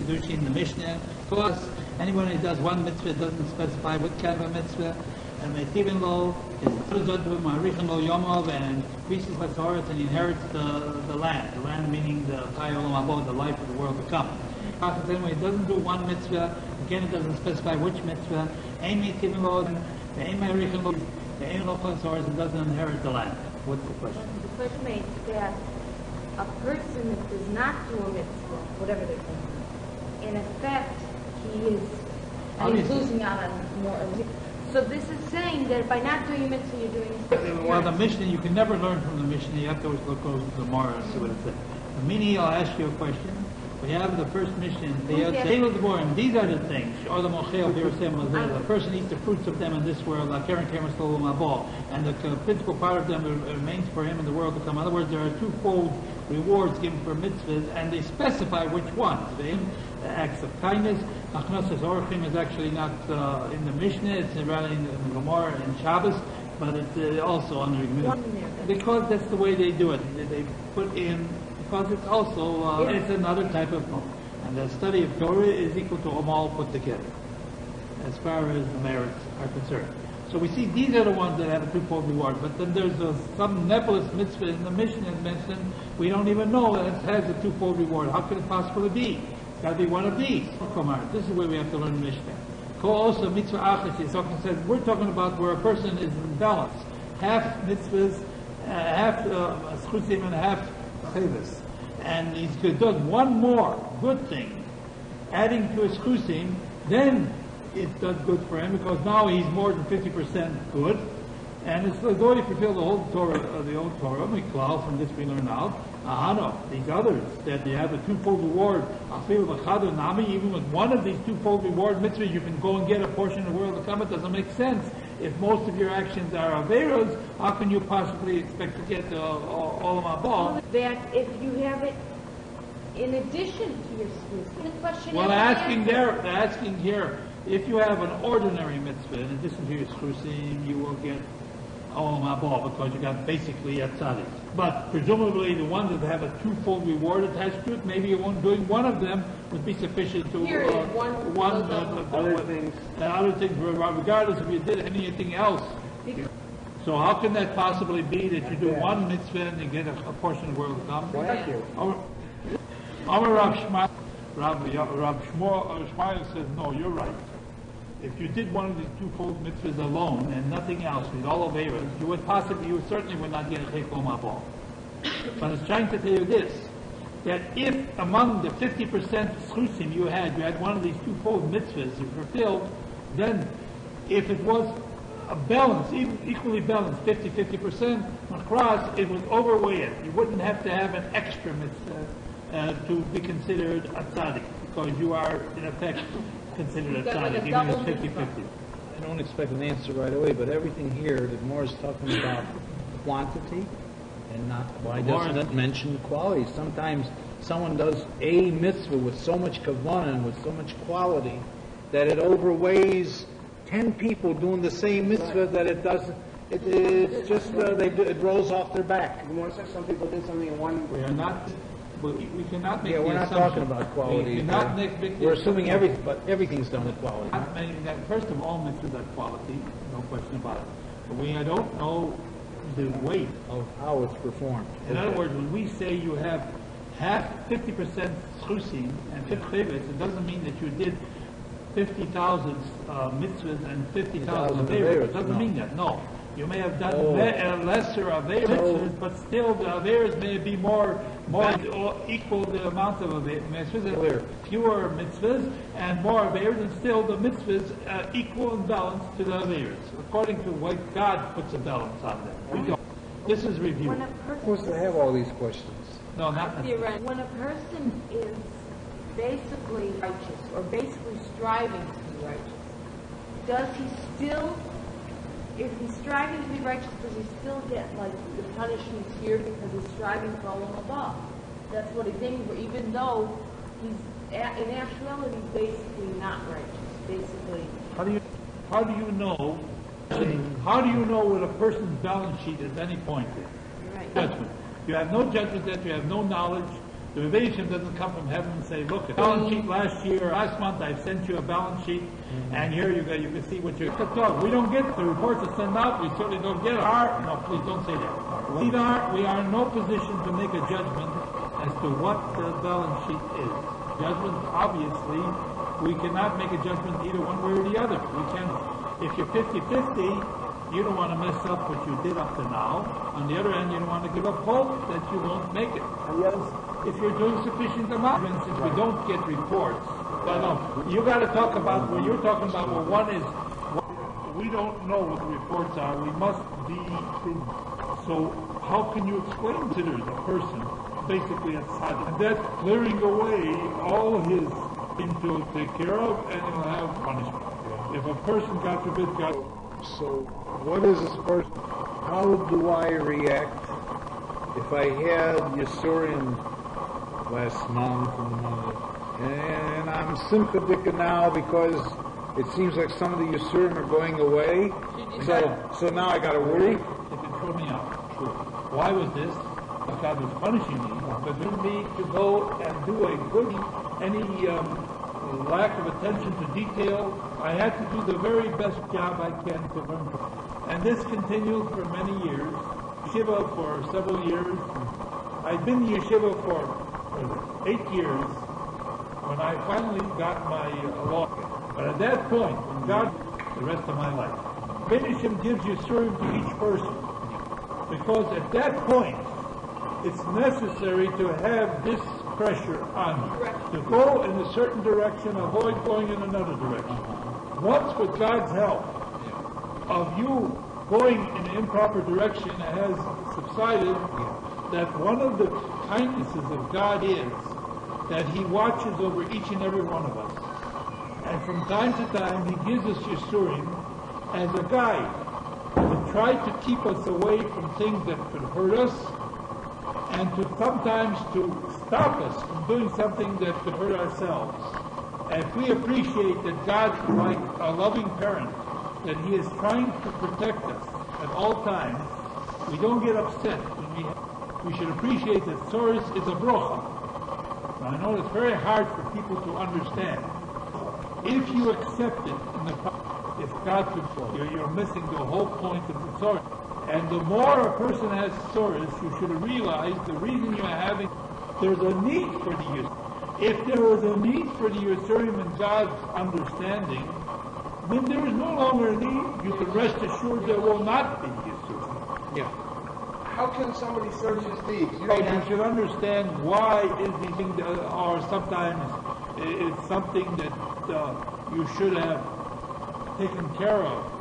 Kiddushin, the Mishnah. For us, anyone who does one mitzvah doesn't specify what kind of a mitzvah. And Metivin lo is Marichin lo Yomov, and increases Batorat and inherits the land. The land meaning the Chai Olam Haba, the life of the world to come. Anyway, it doesn't do one mitzvah. Again, it doesn't specify which mitzvah. Ein Metivin lo, Ein Marichin lo, Ein lo Batorat, it doesn't inherit the land. What's the question? The question is that a person that does not do a mitzvah, whatever they're doing, in effect, he's losing out on more. So this is saying that by not doing a mitzvah, you're doing something. Well, the Mishnah, you can never learn from the Mishnah. You have to always look over the Gemara and see what it says. The meaning, I'll ask you a question. We have the first Mishnah. These are the things. Or the Mochel, the person eats the fruits of them in this world, and the physical part of them remains for him in the world to come. In other words, there are twofold rewards given for mitzvahs, and they specify which ones. The acts of kindness. Achnasas Orchim is actually not in the Mishnah, it's rather in the Gemara and Shabbos, but it's also under the because that's the way they do it. They put in, because it's also, it's another type of, and the study of Torah is equal to them all put together, as far as the merits are concerned. So we see these are the ones that have a twofold reward, but then there's some nebulous mitzvah in the Mishnah mentioned, we don't even know that it has a twofold reward. How could it possibly be? It's got to be one of these. This is where we have to learn Mishnah. Also, mitzvah achas. Says we're talking about where a person is in balance, half mitzvahs, half schusim, and half chayvus, and he's does one more good thing, adding to his schusim, then it does good for him because now he's more than 50% good, and it's already fulfilled the whole Torah, the old Torah. Miklal, from this we learn out. These others, that they have a twofold reward. Even with one of these twofold reward mitzvahs, you can go and get a portion of the world to come. It doesn't make sense. If most of your actions are averos, how can you possibly expect to get all of my ball? That if you have it in addition to your schools. The question well, they're asking here, if you have an ordinary mitzvah in addition to your schusim, you will get all my ball because you got basically a tzaddik. But presumably the ones that have a twofold reward attached to it, maybe doing one of them would be sufficient to other things. Other things, regardless if you did anything else. So how can that possibly be that you do one mitzvah and you get a portion of the world to come? Thank you. Rabbi Shmuel says, no, you're right. If you did one of these twofold mitzvahs alone and nothing else, with all of Avos, you certainly would not get a take home ball. But it's trying to tell you this, that if among the 50% schusim you had one of these twofold mitzvahs you fulfilled, then if it was a balance, equally balanced, 50% across, it would overweigh it. You wouldn't have to have an extra mitzvah to be considered a tzaddik, because you are, in effect, considered a tzaddik, even if it's 50-50. I don't expect an answer right away, but everything here, the Gemara is talking about quantity and not, why doesn't it mention quality? Sometimes someone does a mitzvah with so much kavanah and with so much quality that it overweighs 10 people doing the same mitzvah that it doesn't, it's just, it rolls off their back. The Gemara says some people did something in one. We are not... we cannot make we're not talking about quality. We're assuming everything, but everything's done with quality. First of all, mitzvahs are quality, no question about it. But we don't know the weight of how it's performed. In other words, when we say you have 50% schusim and 50 chayvus, it doesn't mean that you did 50,000 mitzvahs and 50,000 averos. It doesn't mean that. No. You may have done lesser averos, but still the averos may be more equal the amount of mitzvahs. Fewer mitzvahs and more averos, and still the mitzvahs equal in balance to the averos, according to what God puts a balance on them. This is review. When a person supposed to have all these questions. No, not necessarily. When a person is basically righteous, or basically striving to be righteous, does he still... If he's striving to be righteous, does he still get like the punishments here because he's striving for Olam Haba? That's what he's aiming for, even though he's in actuality basically not righteous. Basically, how do you know? How do you know what a person's balance sheet at any point is? Right. Judgment. You have no judgment that you have no knowledge. The Rebbeinu doesn't come from heaven and say, look, a balance sheet last month I sent you a balance sheet, and here you go, you can see what you're... We don't get the reports that send out, we certainly don't get no, please don't say that. We are in no position to make a judgment as to what the balance sheet is. Judgment, obviously, we cannot make a judgment either one way or the other. We can, if you're 50-50, you don't want to mess up what you did up to now. On the other hand, you don't want to give up hope that you won't make it. If you're doing sufficient amount, since we don't get reports, you got to talk about what you're talking about. Well, one is we don't know what the reports are. We must be prudent. So how can you explain to a person basically outside, and that's clearing away all his into take care of, and he'll have punishment. If a person, God forbid, So, what is this person? How do I react if I had Yisurim last month and I'm Simcha Dika now because it seems like some of the Yisurim are going away? So now I got to worry? If it threw me out, sure. Why was this? If God was punishing me, but for me to go and do a good, any lack of attention to detail, I had to do the very best job I can to learn from it. And this continued for many years. Yeshiva for several years. I'd been in Yeshiva for 8 years when I finally got my law. But at that point, when God, the rest of my life, Kiddushin gives Yisurim to each person. Because at that point, it's necessary to have this pressure on you. To go in a certain direction, avoid going in another direction. Once with God's help of you going in an improper direction has subsided, that one of the kindnesses of God is that He watches over each and every one of us. And from time to time He gives us Yisurim as a guide to try to keep us away from things that could hurt us, and to sometimes to stop us from doing something that could hurt ourselves. And if we appreciate that God, like a loving parent, that He is trying to protect us at all times, we don't get upset. We should appreciate that Soros is a brocha. Now, I know it's very hard for people to understand. If you accept it, if God could, you're missing the whole point of the Soros. And the more a person has Soros, you should realize the reason you're having, there's a need for the Yisurim. If there was a need for the Yisurim in God's understanding, then there is no longer a need. You can rest assured there will not be Yisurim. Yeah. How can somebody search his deeds? You should understand why is the thing, or sometimes it's something that you should have taken care of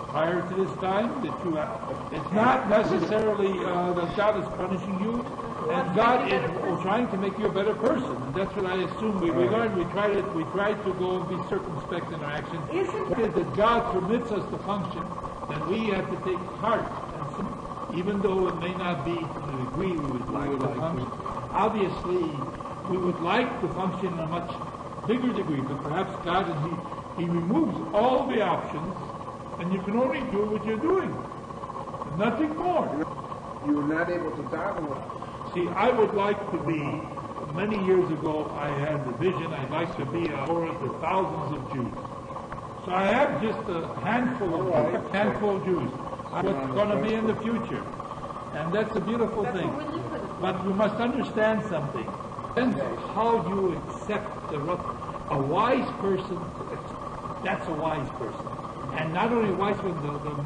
prior to this time, that you have. It's not necessarily that God is punishing you, and God is trying to make you a better person. And that's what I assume. We learned. We try to go and be circumspect in our actions. It is that God permits us to function, then we have to take heart, and even though it may not be to the degree we would like to function. Obviously, we would like to function in a much bigger degree, but perhaps God, He removes all the options, and you can only do what you're doing. Nothing more. You were not able to daven. See, I would like to be, many years ago I had the vision, I'd like to be a Torah to thousands of Jews. So I have just a handful of Jews. What's going to be in the future. And that's a beautiful thing. But you must understand something. Depends how you accept a wise person. That's a wise person. And not only a wise person,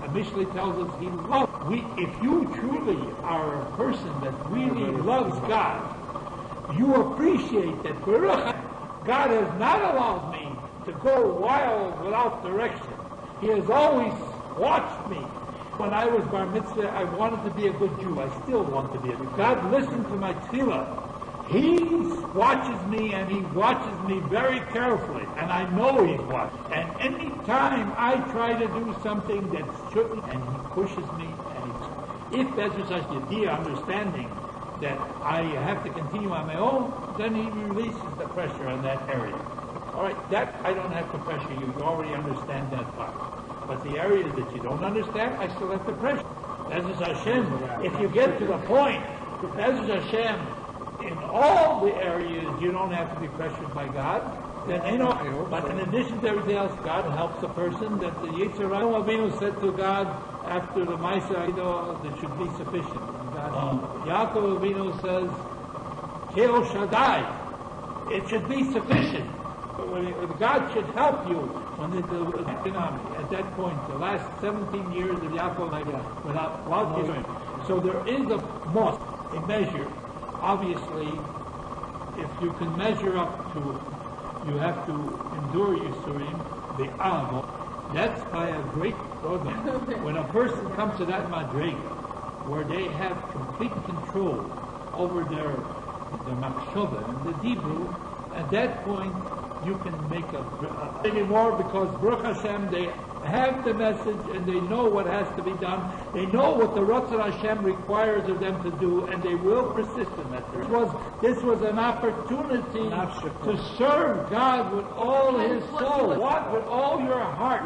the Mishnah tells us he loves. If you truly are a person that really loves God, you appreciate that God has not allowed me to go wild without direction. He has always watched me. When I was bar mitzvah, I wanted to be a good Jew. I still want to be a Jew. God listened to my tefillah. He watches me, and He watches me very carefully, and I know He's watching. And any time I try to do something that shouldn't, and He pushes me, and if that's such a dear understanding that I have to continue on my own, then He releases the pressure in that area. All right, that I don't have to pressure you. You already understand that part. But the areas that you don't understand, I still have to pressure. Bezos Hashem, if you get to the point, Bezos Hashem, in all the areas you don't have to be pressured by God, then but in addition to everything else, God helps a person that the Yitzhak Avinu said to God after the Maisa, that should be sufficient. Yaakov Avinu says, Keo Shaddai, it should be sufficient. God should help you when at that point, the last 17 years of Yaakov without Israel. So there is a measure. Obviously, if you can measure up to, you have to endure Yisurim, the Avo. That's by a great program. When a person comes to that madrega, where they have complete control over their machshava and the dibru, at that point you can make anymore, because Baruch Hashem, they have the message and they know what has to be done. They know what the Ratzon Hashem requires of them to do, and they will persist in that. This was an opportunity to serve God with all his soul, with all your heart,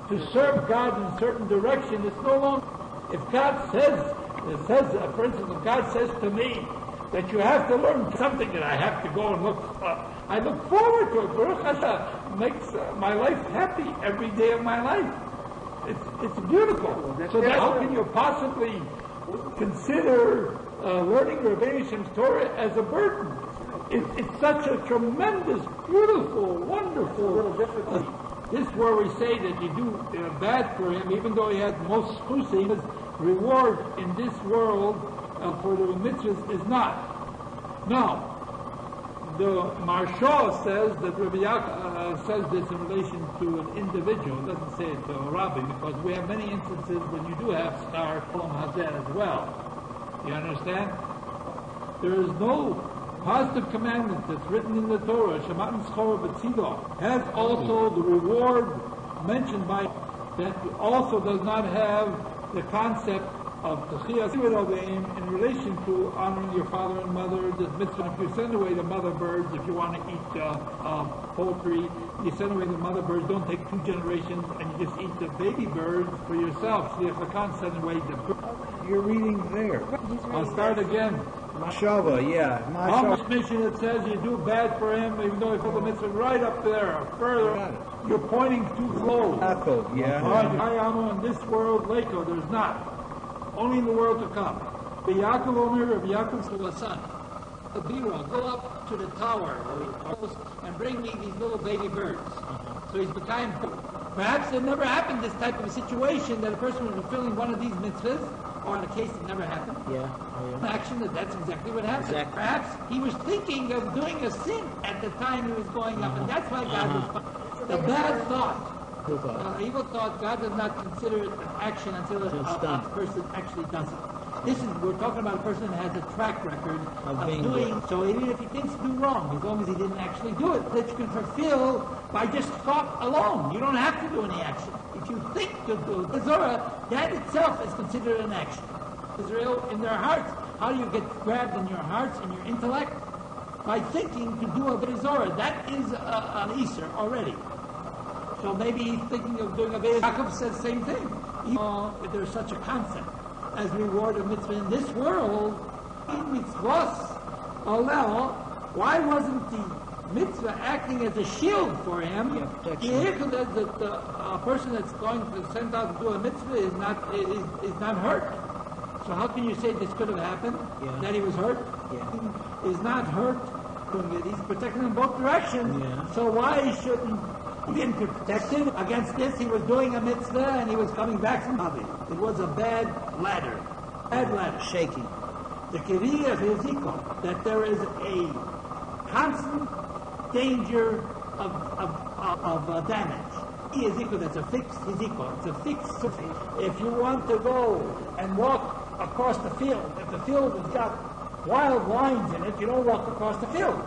to serve God in a certain direction. It's no longer, if God says, for instance, if God says to me that you have to learn something that I have to go and look I look forward to it. Baruch Hashem makes my life happy every day of my life. It's beautiful. So how can you possibly consider learning Rabbi Hashem's Torah as a burden? It's such a tremendous, beautiful, wonderful. This is where we say that you do bad for him, even though he had most chusim. His reward in this world for the mitzvahs is not. Now, the Maharsha says that Rabbi Yaakov says this in relation to an individual. It doesn't say it to a rabbi, because we have many instances when you do have star Kolam Hazeh as well. You understand? There is no positive commandment that's written in the Torah, Shema Mitzchor B'Tzido, has also the reward mentioned by, that also does not have the concept of Techiyas in relation to honoring your father and mother. This mitzvah, if you send away the mother birds, if you want to eat poultry, you send away the mother birds, don't take 2 generations, and you just eat the baby birds for yourself. So you have to send away the birds. You're reading there. I'll start again. Mashava, yeah. How much mission it says you do bad for him, even though he put the mitzvah right up there, further. You're pointing too close. Yaakov, yeah. In this world, Leko, there's not. Only in the world to come. The Yaakov Omer of Yaakov's little son, Abira, go up to the tower and bring me these little baby birds. So he's become. Perhaps it never happened, this type of a situation, that a person was fulfilling one of these mitzvahs, or in a case it never happened. Action, that's exactly what happened. Exactly. Perhaps he was thinking of doing a sin at the time he was going up, and that's why God was. The bad thought. Evil thought, God does not consider it an action until a person actually does it. We're talking about a person that has a track record of doing, so even if he thinks to do wrong, as long as he didn't actually do it, that you can fulfill by just thought alone. You don't have to do any action. If you think to do the Zorah, that itself is considered an action. Israel, in their hearts, how do you get grabbed in your hearts and your intellect? By thinking to do a Zorah. That is an Easter already. So maybe he's thinking of doing a Veda. Yaakov says the same thing. If there's such a concept as reward of mitzvah in this world, in mitzvahs, why wasn't the mitzvah acting as a shield for him? That a person that's going to send out to do a mitzvah is not hurt. So how can you say this could have happened? That he was hurt? He is not hurt. He's protected in both directions. So why shouldn't been protected against this? He was doing a mitzvah and he was coming back from Rabbi. It was a bad ladder. Shaking. The Kiriya of Ezekiel, that there is a constant danger of damage. Ezekiel, that's a fixed Ezekiel. It's a fixed. If you want to go and walk across the field, if the field has got wild lines in it, you don't walk across the field.